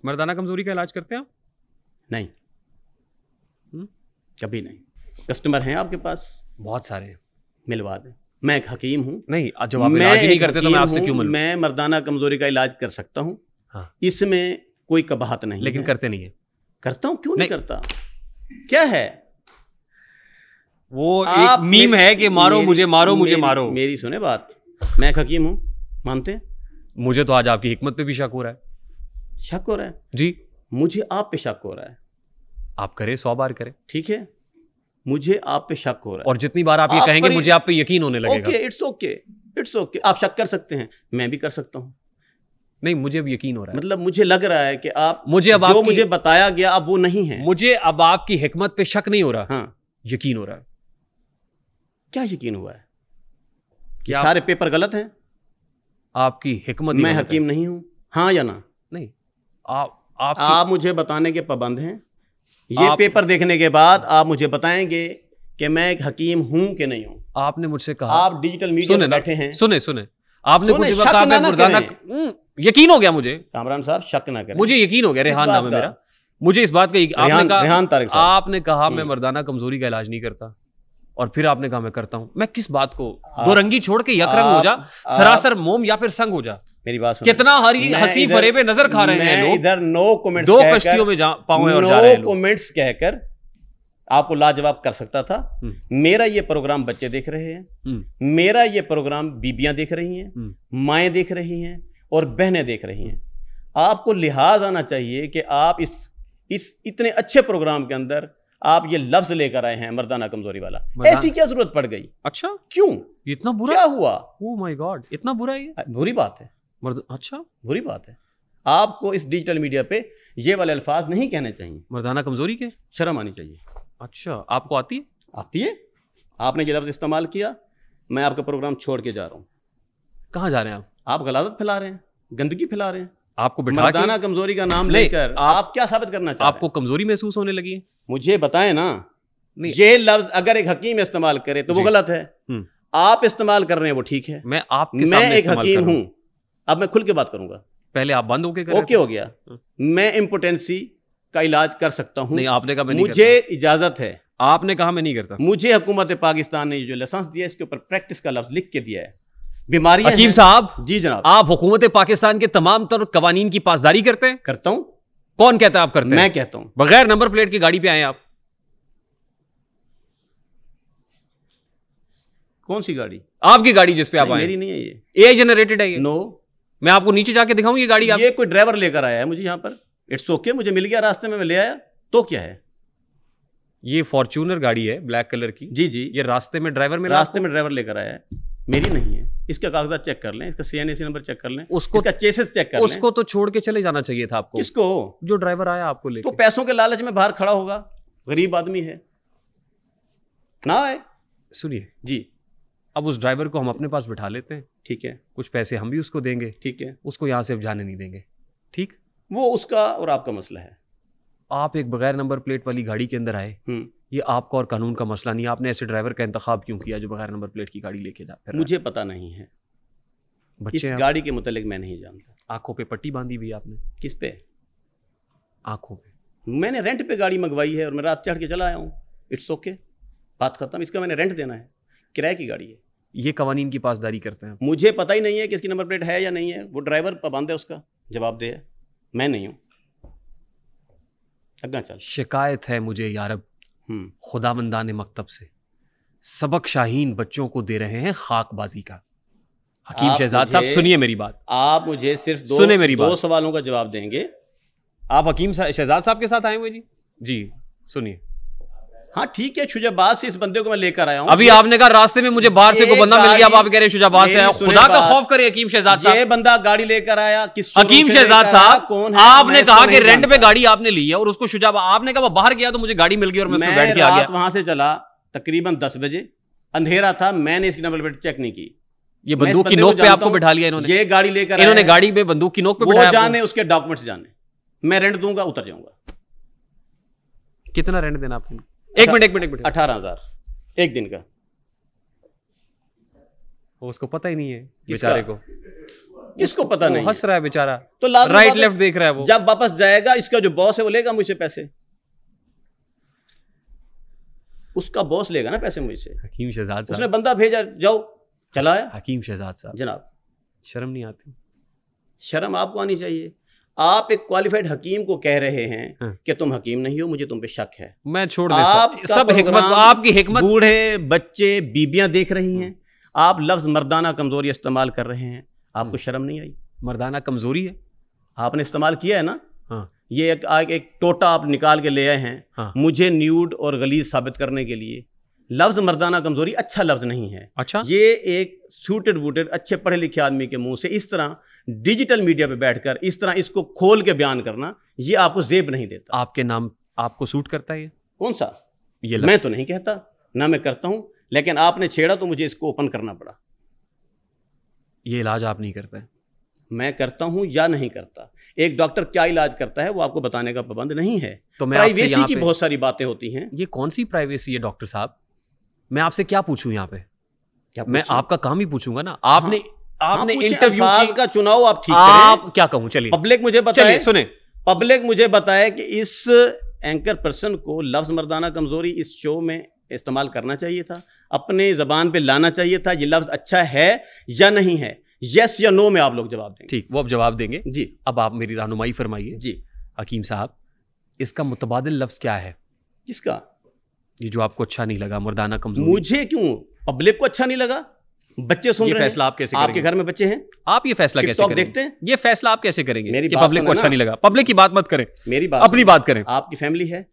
मर्दाना कमजोरी का इलाज करते हैं आप? नहीं, कभी नहीं। कस्टमर हैं आपके पास? बहुत सारे हैं। मिलवा दें। मैं एक हकीम हूँ। नहीं, जब आप इलाज ही नहीं करते तो मैं आपसे क्यों मिलूं? मैं मर्दाना कमजोरी का इलाज कर सकता हूँ। हाँ। इसमें कोई कबाहत नहीं, लेकिन करते नहीं है। करता हूँ, क्यों नहीं करता? क्या है वो एक मीम है कि मारो मुझे, मारो मुझे, मारो। मेरी सुने बात, मैं एक हकीम हूँ, मानते हैं? मुझे तो आज आपकी हिकमत पे भी शक हो रहा है। शक हो रहा है जी? मुझे आप पे शक हो रहा है। आप करें, 100 बार करें, ठीक है, मुझे आप पे शक हो रहा है। और जितनी बार आप ये कहेंगे मुझे आप पे यकीन होने लगेगा। Okay, it's okay, it's okay. आप शक कर सकते हैं, मैं भी कर सकता हूँ। नहीं, मुझे अब यकीन हो रहा है। मतलब मुझे लग रहा है कि आप मुझे अब जो मुझे बताया गया अब वो नहीं है। मुझे अब आपकी हिकमत पे शक नहीं हो रहा। हाँ, यकीन हो रहा है। क्या यकीन हुआ है? कि सारे पेपर गलत हैं? आपकी हिकमत। मैं हकीम नहीं हूं, हाँ या ना? नहीं, आप मुझे बताने के पाबंद हैं। ये पेपर देखने के बाद आप मुझे बताएंगे कि मैं एक हकीम हूं कि नहीं हूं। आपने मुझसे कहा, आप डिजिटल मीडिया में बैठे हैं। सुने आपने कुछ कहा, मैं मर्दाना यकीन हो गया मुझे। कामरान साहब, शक ना करें, मुझे यकीन हो गया। रेहान नाम है मेरा। मुझे इस बात का आपने कहा मैं मर्दाना कमजोरी का इलाज नहीं करता, और फिर आपने कहा मैं करता हूं। मैं किस बात को दो रंगी छोड़ के यकरंग हो जा, सरासर मोम या फिर संग हो जा। मेरी बात सुनो। कितना हंसी फरेब पे नजर खा रहे हैं लोग। इधर नो कमेंट्स, दो कश्तियों में पाए और जा रहे हैं लोग। नो कमेंट्स कहकर आपको लाजवाब कर सकता था। मेरा ये प्रोग्राम बच्चे देख रहे हैं, मेरा ये प्रोग्राम बीबियां देख रही हैं, माएँ देख रही हैं और बहनें देख रही हैं। आपको लिहाज आना चाहिए कि आप इस इतने अच्छे प्रोग्राम के अंदर आप ये लफ्ज लेकर आए हैं मर्दाना कमजोरी वाला। ऐसी क्या जरूरत पड़ गई? अच्छा, क्यों? इतना बुरा क्या हुआ? ओह माय गॉड, इतना बुरा है ये? बुरी बात है। अच्छा, बुरी बात है। आपको इस डिजिटल मीडिया पे ये वाले अल्फाज नहीं कहने चाहिए। मर्दाना कमजोरी के शर्म आनी चाहिए। अच्छा, आपको आती है? आती है। आपने ये लफ्ज इस्तेमाल किया, मैं आपका प्रोग्राम छोड़ के जा रहा हूँ। कहाँ जा रहे हैं आप गलाजत फैला रहे हैं, गंदगी फैला रहे हैं। आपको बिठा मर्दाना कमजोरी का नाम लेकर आप क्या साबित करना चाहते हैं? आपको कमजोरी महसूस होने लगी है? मुझे बताएं ना। ये लफ्ज अगर एक हकीम इस्तेमाल करे तो वो गलत है। आप इस्तेमाल कर रहे हैं वो ठीक है। मैं एक हकीम हूं। अब मैं खुल के बात करूंगा। पहले आप बंद होके ओके हो गया। मैं इम्पोटेंसी का इलाज कर सकता हूं। नहीं, आपने कहा मैं नहीं मुझे इजाजत है। आपने कहा मैं नहीं करता। मुझे हुकूमत पाकिस्तान ने जो लाइसेंस दिया इसके ऊपर प्रैक्टिस का लफ्ज लिख के दिया है। बीमारियां हकीम साहब। जी जनाब। आप हुकूमत पाकिस्तान के तमाम तर कवानीन की पासदारी करते हैं? करता हूं। कौन कहता है आप करते हैं? मैं कहता हूं। बगैर नंबर प्लेट की गाड़ी पे आए आप? कौन सी गाड़ी? आपकी गाड़ी जिस पे आप आए। मेरी नहीं है ये। AI जनरेटेड है ये? नो। मैं आपको नीचे जाके दिखाऊं ये गाड़ी? ये कोई ड्राइवर लेकर आया है मुझे यहाँ पर। इट्स ओके, मुझे मिल गया रास्ते में, मैं ले आया तो क्या है। ये फॉर्च्यूनर गाड़ी है ब्लैक कलर की। जी जी। ये रास्ते में ड्राइवर लेकर आया है। मेरी नहीं है। इसका कागजात चेक कर लें, इसका CNAC नंबर चेक कर लें, इसका चेसिस चेक कर लें। उसको तो छोड़ के चले जाना चाहिए था आपको। किसको? जो ड्राइवर आया आपको लेके। तो पैसों के लालच में बाहर खड़ा होगा, गरीब आदमी है ना। आए सुनिए जी। अब उस ड्राइवर को हम अपने पास बिठा लेते हैं, ठीक है। कुछ पैसे हम भी उसको देंगे, ठीक है। उसको यहाँ से जाने नहीं देंगे, ठीक? वो उसका और आपका मसला है। आप एक बगैर नंबर प्लेट वाली गाड़ी के अंदर आए, ये आपका और कानून का मसला नहीं। आपने ऐसे ड्राइवर का इंतखाब क्यों किया जो बगैर नंबर प्लेट की गाड़ी लेके जा? मुझे पता नहीं है, इस गाड़ी के मुतालिक मैं नहीं जानता। आंखों पे पट्टी बांधी हुई आपने? किस पे? आंखों पे। मैंने रेंट पे गाड़ी मंगवाई है और मैं रात चढ़ के चला आया हूँ। इट्स ओके, बात खत्म। इसका मैंने रेंट देना है, किराए की गाड़ी है। ये कवानीन की पासदारी करते हैं? मुझे पता ही नहीं है कि इसकी नंबर प्लेट है या नहीं है। वो ड्राइवर पाबंद है, उसका जवाब दे है, मैं नहीं हूँ। अग्गा चल। शिकायत है मुझे यारब खुदावंदाने मकतब से, सबक शाहीन बच्चों को दे रहे हैं खाकबाजी का। हकीम शहजाद साहब सुनिए मेरी बात। आप मुझे सिर्फ दो सवालों का जवाब देंगे। आप हकीम शहजाद साहब के साथ आए हुए? जी सुनिए। हाँ ठीक है, शुजाबाद से इस बंदे को मैं लेकर आया हूँ। अभी आपने कहा रास्ते में मुझे बाहर से कोई बंदा मिल गया, अब आप कह रहे हैं शुजाबाद से आया। खुदा का खौफ करे हकीम शहजाद साहब। ये बंदा गाड़ी लेकर आया किस? हकीम शहजाद साहब कौन है? आपने कहा कि रेंट पे गाड़ी आपने ली है और उसको शुजाबाद, आपने कहा बाहर गया तो मुझे गाड़ी मिल गई और मैं उसमें बैठ के आ गया। वहां से चला तकरीबन 10 बजे, अंधेरा था, मैंने इसकी नंबर प्लेट चेक नहीं की। ये बंदूक की नोक पे आपको बिठा लिया इन्होंने? ये गाड़ी लेकर इन्होंने गाड़ी में बंदूक की नोक पे बिठाया? जाने उसके डॉक्यूमेंट्स जाने, मैं रेंट दूंगा, उतर जाऊंगा। कितना रेंट देना आपने? एक मिनट 18,000 एक दिन का। उसको पता ही नहीं है बेचारे को। किसको पता नहीं, हंस रहा है बेचारा, तो राइट लेफ्ट देख रहा है वो। जब वापस जाएगा इसका जो बॉस है वो लेगा मुझसे पैसे, उसका बॉस लेगा ना पैसे मुझसे। हकीम शहजाद साहब, उसने बंदा भेजा, जाओ, चला आया। हकीम शहजाद साहब जनाब, शर्म नहीं आती? शर्म आपको आनी चाहिए। आप एक क्वालिफाइड हकीम को कह रहे हैं कि तुम हकीम नहीं हो, मुझे तुम पे शक है। मैं छोड़ दे सब हिकमत, आपकी हिकमत। बूढ़े बच्चे बीबियां देख रही हैं, आप लफ्ज मर्दाना कमजोरी इस्तेमाल कर रहे हैं, आपको शर्म नहीं आई? मर्दाना कमजोरी है, आपने इस्तेमाल किया है ना। हाँ। ये एक टोटा आप निकाल के ले आए हैं। हाँ। मुझे न्यूड और गलीज साबित करने के लिए। लफ्ज मर्दाना कमजोरी अच्छा लफ्ज नहीं है। अच्छा, ये एक सूटेड बूटेड अच्छे पढ़े लिखे आदमी के मुंह से इस तरह डिजिटल मीडिया पे बैठकर इस तरह इसको खोल के बयान करना, ये आपको जेब नहीं देता। आपके नाम आपको सूट करता है ये? कौन सा? ये मैं तो नहीं कहता, ना मैं करता हूं, लेकिन आपने छेड़ा तो मुझे इसको ओपन करना पड़ा। ये इलाज आप नहीं करते? मैं करता हूं या नहीं करता। एक डॉक्टर क्या इलाज करता है वो आपको बताने का पाबंद नहीं है। तो मैं प्राइवेसी की बहुत सारी बातें होती हैं। ये कौन सी प्राइवेसी है डॉक्टर साहब? मैं आपसे क्या पूछूं यहाँ पे? मैं आपका काम ही पूछूंगा ना। आपने इंटरव्यू का चुनाव आप ठीक आप क्या कहूं? चलिए पब्लिक मुझे बताए, सुने, पब्लिक मुझे बताए कि इस एंकर पर्सन को लफ्ज मर्दाना कमजोरी इस शो में इस्तेमाल करना चाहिए था, अपने जबान पे लाना चाहिए था। ये लफ्ज अच्छा है या नहीं है, यस या नो में आप लोग जवाब देंगे। ठीक, वो अब जवाब देंगे जी। अब आप मेरी रहनुमाई फरमाइए जी। हकीम साहब, इसका मुतबादिल लफ्ज क्या है? किसका? ये जो आपको अच्छा नहीं लगा, मर्दाना कमजोरी। मुझे क्यों, पब्लिक को अच्छा नहीं लगा? बच्चे सुन रहे हैं। फैसला आप कैसे करेंगे? आपके घर में बच्चे हैं, आप ये फैसला कैसे करेंगे? देखते हैं, ये फैसला आप कैसे करेंगे मेरी कि पब्लिक को अच्छा नहीं लगा? पब्लिक की बात मत करें, मेरी बात, अपनी बात करें। आपकी फैमिली है।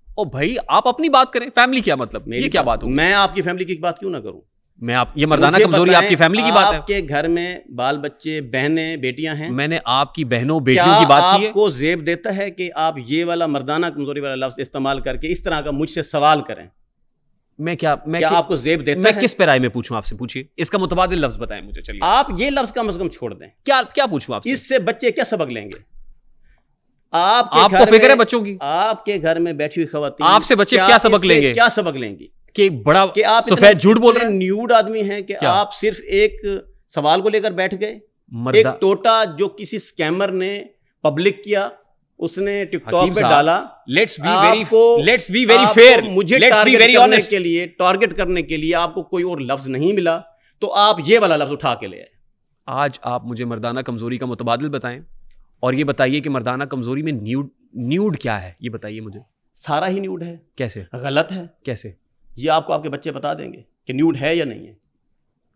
ओ भाई, आप अपनी बात करें, फैमिली क्या मतलब? ये क्या बात हो? मैं आपकी फैमिली की बात क्यों ना करूं? मैं आप ये मर्दाना कमजोरी आपकी फैमिली की बात है? आपके घर में बाल बच्चे, बहनें, बेटियां हैं। मैंने आपकी बहनों बेटियों की बात की है। आपको जेब देता है कि आप ये वाला मर्दाना कमजोरी वाला लफ्ज इस्तेमाल करके इस तरह का मुझसे सवाल करें? मैं क्या आपको जेब देता मैं है? किस पे राय में पूछूं आपसे? पूछिए, इसका मुतबादिल लफ्ज बताएं मुझे। चलिए, आप ये लफ्ज कम से कम छोड़ दें। क्या पूछूं आपसे? इससे बच्चे क्या सबक लेंगे? आपको फिक्र है बच्चों की? आपके घर में बैठी हुई खवातीन, आपसे बच्चे क्या सबक लेंगे? क्या सबक लेंगे? कि बड़ा कि आप सफेद झूठ बोल रहे हैं, न्यूड आदमी हैं कि आप सिर्फ एक सवाल को लेकर बैठ गए। एक टोटा जो किसी स्कैमर ने पब्लिक किया, उसने टिकटॉक पे डाला। Let's be very fair. मुझे टारगेट करने के लिए, टारगेट करने के लिए आपको कोई और लफ्ज नहीं मिला, तो आप ये वाला लफ्ज उठा के ले आए। आज आप मुझे मर्दाना कमजोरी का मुतबादिल बताएं और ये बताइए कि मर्दाना कमजोरी में न्यूड क्या है, ये बताइए मुझे। सारा ही न्यूड है। कैसे गलत है? कैसे? ये आपको आपके बच्चे बता देंगे कि न्यूड है या नहीं है।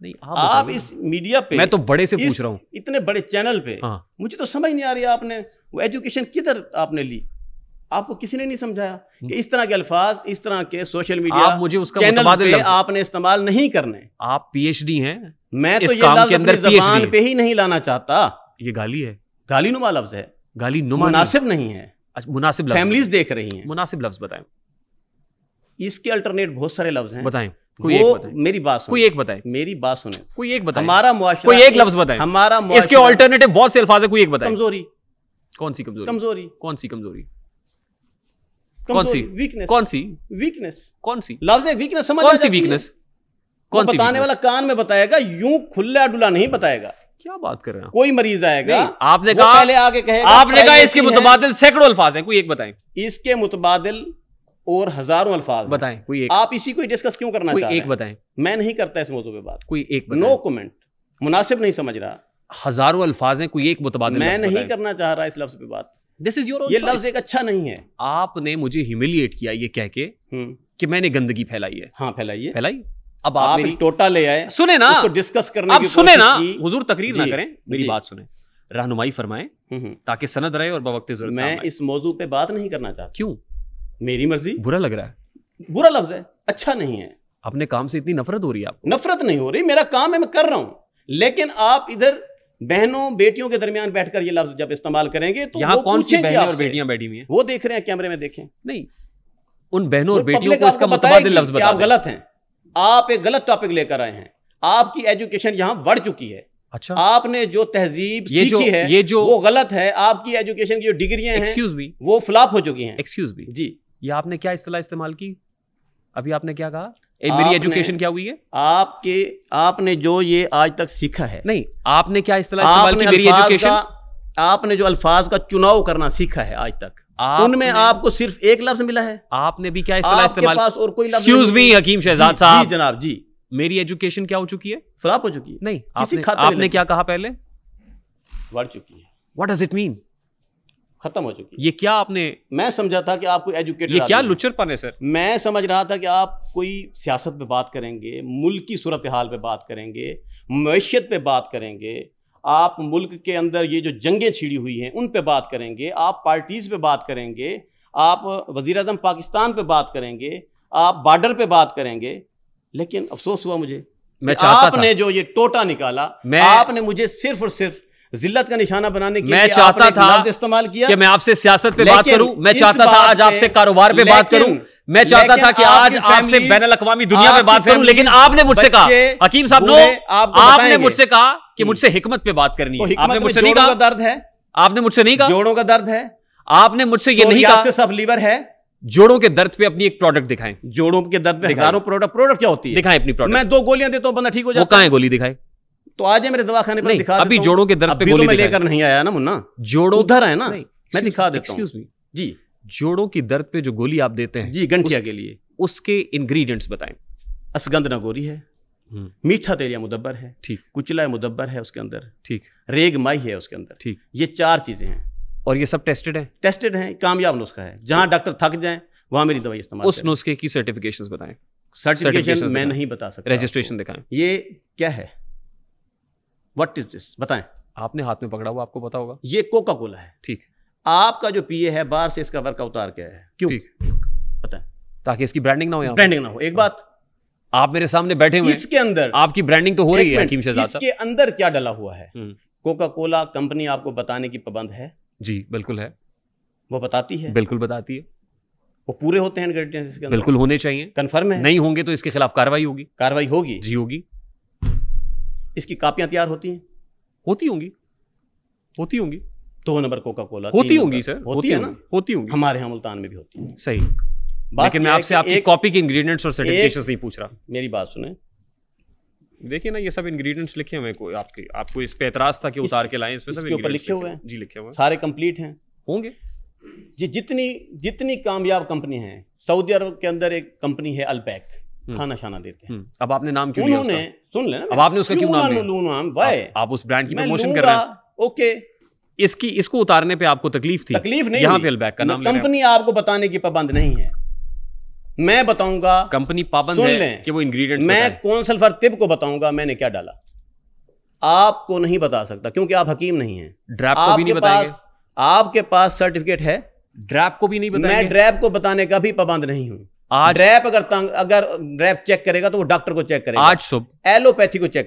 नहीं, आप इस मीडिया पे, मैं तो बड़े से पूछ रहा हूं, इतने बड़े चैनल पे। हाँ। मुझे तो समझ नहीं आ रही, आपने वो एजुकेशन किधर आपने ली? आपको किसी ने नहीं समझाया कि इस तरह के अल्फाज, इस तरह के सोशल मीडिया आप मुझे उसका मुतबादिल लफ्ज आपने इस्तेमाल नहीं करने। आप पीएचडी हैं, मैं तो ये लफ्ज अपनी ज़बान पे ही नहीं लाना चाहता। ये गाली है, गाली नुमा लफ्ज है, गाली नुमा मुनासिब नहीं है। मुनासिब लफ्ज फैमिलीज देख रही हैं, मुनासिब लफ्ज बताएं। इसके अल्टरनेट बहुत सारे लफ्ज हैं, बताएं। कोई एक बताएं। मेरी बात सुने, कोई एक बताएं। मेरी बात सुने, कोई एक बताएं। हमारा मुआशरा, कोई एक लफ्ज बताएं। हमारा इसके अल्टरनेटिव बहुत से अल्फाज है, कोई एक बताएं। कमजोरी। कौन सी कमजोरी? कमजोरी। कौन सी कमजोरी? कौन सी? वीकनेस। कौन सी वीकनेस? कौन सी लफ्ज है वीकनेस? समझ कौन सी वीकनेस? कौन सी बताने वाला कान में बताएगा, यूं खुला डुला नहीं बताएगा। क्या बात कर रहे हैं? कोई मरीज आएगा, आपने कहा पहले आगे कहेगा, आपने कहा इसके मुतबादिल सैकड़ों अल्फाज हैं, कोई एक बताएं। इसके मुतबादिल और हजारों अल्फाज बताएं, कोई एक। आप इसी को डिस्कस क्यों करना चाह रहे हैं? एक बताएं। मैं नहीं करता इस मौजूद पे बात। कोई एक बताएं। नो कमेंट, मुनासिब नहीं समझ रहा। हज़ारों अल्फाज हैं, कोई एक मुतबादिल मैं नहीं करना चाह रहा इस लफ्ज पे बात। दिस इज योर ओन ये लफ्ज एक अच्छा नहीं है। आपने मुझे ह्यूमिलिएट किया ये कह के कि मैंने गंदगी फैलाई है। हाँ, फैलाई। अब आप मेरी टोटा ले आए, सुने ना, उसको डिस्कस करने आप की सुने ना, कोशिश की। हुजूर तकरीर ना करें, मेरी बात सुने, रहनुमाई फरमाएं ताकि सनद रहे और बवक्त ज़रूरत। मैं इस मौजू पे बात नहीं करना चाहता। क्यों? मेरी मर्जी। बुरा लग रहा है? बुरा लफ्ज है, अच्छा नहीं है। अपने काम से इतनी नफरत हो रही है आपको? नफरत नहीं हो रही, मेरा काम है, मैं कर रहा हूं। लेकिन आप इधर बहनों बेटियों के दरमियान बैठकर ये लफ्ज जब इस्तेमाल करेंगे तो यहाँ कौन सी बहनें और बेटियां बैठी हुई हैं? वो देख रहे हैं, कैमरे में देखें। नहीं, उन बहनों और बेटियों को इसका मुतबादिल लफ्ज बता आप गलत हैं। आप एक गलत टॉपिक लेकर आए हैं। आपकी एजुकेशन यहाँ बढ़ चुकी है। अच्छा, आपने जो तहजीब सीखी है ये जो वो गलत है। आपकी एजुकेशन की जो डिग्रियां हैं, एक्सक्यूज मी, वो फ्लॉप हो चुकी हैं। एक्सक्यूज मी जी, ये आपने क्या इस्तेमाल की? अभी आपने क्या कहा? मेरी एजुकेशन क्या हुई है? आपने जो ये आज तक सीखा है, नहीं, आपने क्या इस्तेलाह इस्तेमाल की? मेरी एजुकेशन, आपने जो अल्फाज का चुनाव करना सीखा है आज तक, उनमें आपको सिर्फ एक लफ्ज मिला है। आपने भी क्या इस्तेलाह इस्तेमाल? और कोई लफ्ज? एक्सक्यूज मी हकीम शहजाद साहब। जी जनाब जी। मेरी एजुकेशन क्या हो चुकी है? फ्लॉप हो चुकी है। नहीं, आपने क्या कहा पहले? बढ़ चुकी है। What does it mean? खत्म हो चुकी है। ये क्या आपने? मैं समझा था कि आप कोई एजुकेटेड, ये क्या लुच्चरपन है सर? मैं समझ रहा था कि आप कोई सियासत पे बात करेंगे, मुल्क की सूरत हाल पे बात करेंगे, मैशियत पे बात करेंगे, आप मुल्क के अंदर ये जो जंगें छिड़ी हुई हैं उन पे बात करेंगे, आप पार्टीज पे बात करेंगे, आप वज़ीर आज़म पाकिस्तान पे बात करेंगे, आप बॉर्डर पे बात करेंगे। लेकिन अफसोस हुआ मुझे, आपने जो ये टोटा निकाला, आपने मुझे सिर्फ और सिर्फ जिल्लत का निशाना बनाने के लिए मैं चाहता था इस्तेमाल किया कि मैं आपसे सियासत पे बात करूं, मैं चाहता था आज आपसे कारोबार पे बात करूं, मैं चाहता था कि आज आपसे बैनुल अक़वामी दुनिया पे बात करूं, लेकिन आपने मुझसे कहा, हकीम साहब नो, आपने मुझसे कहा कि मुझसे हिकमत पे बात करनी है। आपने मुझसे नहीं कहा दर्द है, आपने मुझसे नहीं कहा जोड़ों का दर्द है, आपने मुझसे ये नहीं कहा सब लीवर है। जोड़ों के दर्द पे अपनी एक प्रोडक्ट दिखाएं। जोड़ों के दर्द पे हजारों प्रोडक्ट क्या होती है? दिखाएं अपनी प्रोडक्ट। मैं 2 गोलियां देता हूं, बंदा ठीक हो जाता है। वो कहां है गोली? दिखाएं तो आज मेरे दवाखाने पर दिखा। अभी जोड़ों के दर्द पे गोली मैं लेकर नहीं आया ना मुन्ना, जोड़ों उधर है ना, मैं दिखा देता हूं। एक्सक्यूज मी जी, जोड़ों की दर्द पे जो गोली आप देते हैं जी गंठिया के लिए, उसके इंग्रेडिएंट्स बताएं। असगंध नागोरी है, मीठा तेलिया मुदब्बर है, ठीक, कुचला मुदब्बर है उसके अंदर, ठीक, रेग माई है उसके अंदर, ठीक, ये 4 चीजें हैं और ये सब टेस्टेड है? टेस्टेड है, कामयाब नुस्खा है। जहां डॉक्टर थक जाए वहां मेरी दवाई इस्तेमाल। उस नुस्खे की सर्टिफिकेशंस बताएं। सर्टिफिकेशन मैं नहीं बता सकता। रजिस्ट्रेशन दिखाएं। ये क्या है? What is this? बताएं। आपने हाथ में पकड़ा हुआ, आपको पता होगा। ये कोका कोला है, ठीक। आपका जो पीए है बाहर से इसका वर्क उतार क्या है? क्यों? बताएं। ताकि इसकी ब्रांडिंग ना हो। ब्रांडिंग ना हो। एक बात, आप मेरे सामने बैठे हुए, इसके अंदर आपकी ब्रांडिंग तो हो रही है हकीम शहजाद साहब। इसके अंदर क्या डला हुआ है? कोका कोला कंपनी आपको बताने की पाबंद है? जी बिल्कुल है। वो बताती है? बिल्कुल बताती है। वो पूरे होते हैं इंग्रेडिएंट्स इसके अंदर? बिल्कुल होने चाहिए। कंफर्म है? नहीं होंगे तो इसके खिलाफ कार्रवाई होगी। कार्रवाई होगी? जी होगी। इसकी कापियां तैयार होती हैं? होती होंगी, होती होंगी। 2 नंबर कोका कोला होती होंगी सर, होती है ना? होती होंगी। हमारे यहाँ मुल्तान में भी होती है। सही। लेकिन मैं आपसे आपकी कॉपी के इंग्रेडिएंट्स और सर्टिफिकेशंस नहीं पूछ रहा। मेरी बात सुने, देखिए ना, ये सब इंग्रेडिएंट्स लिखे हुए हैं। आपको इस पे एतराज था कि उतार के लाएं। इसमें सब ऊपर लिखे हुए हैं। जी लिखे हुए हैं, सारे कंप्लीट हैं। होंगे जी। जितनी कामयाब कंपनी है, सऊदी अरब के अंदर एक कंपनी है अलबैक, खाना शाना देते हैं। अब आपने नाम क्यों लिया उसका? सुन लेना, अब आपने उसका क्यों नाम लिया? आप उस ब्रांड की प्रमोशन कर रहे हैं। ओके, इसको उतारने पे आपको तकलीफ थी? तकलीफ नहीं, यहाँ पे अलबैक का नाम ले रहे हैं। कंपनी आपको बताने की पाबंद नहीं है, मैं बताऊंगा। कंपनी पाबंद है कि वो इंग्रेडिएंट्स मैं कौंसल फॉर तिब को बताऊंगा मैंने क्या डाला। आपको नहीं बता सकता क्योंकि आप हकीम नहीं हैं। ड्रैप को भी नहीं बताएंगे? आपके पास सर्टिफिकेट है? ड्रैप को भी नहीं बताएंगे? मैं ड्रैप को बताने का भी पाबंद नहीं हूं। आज ड्रैप अगर ड्रैप चेक करेगा तो वो डॉक्टर को चेक करेगा, आज सुबह एलोपैथी को चेक करेगा।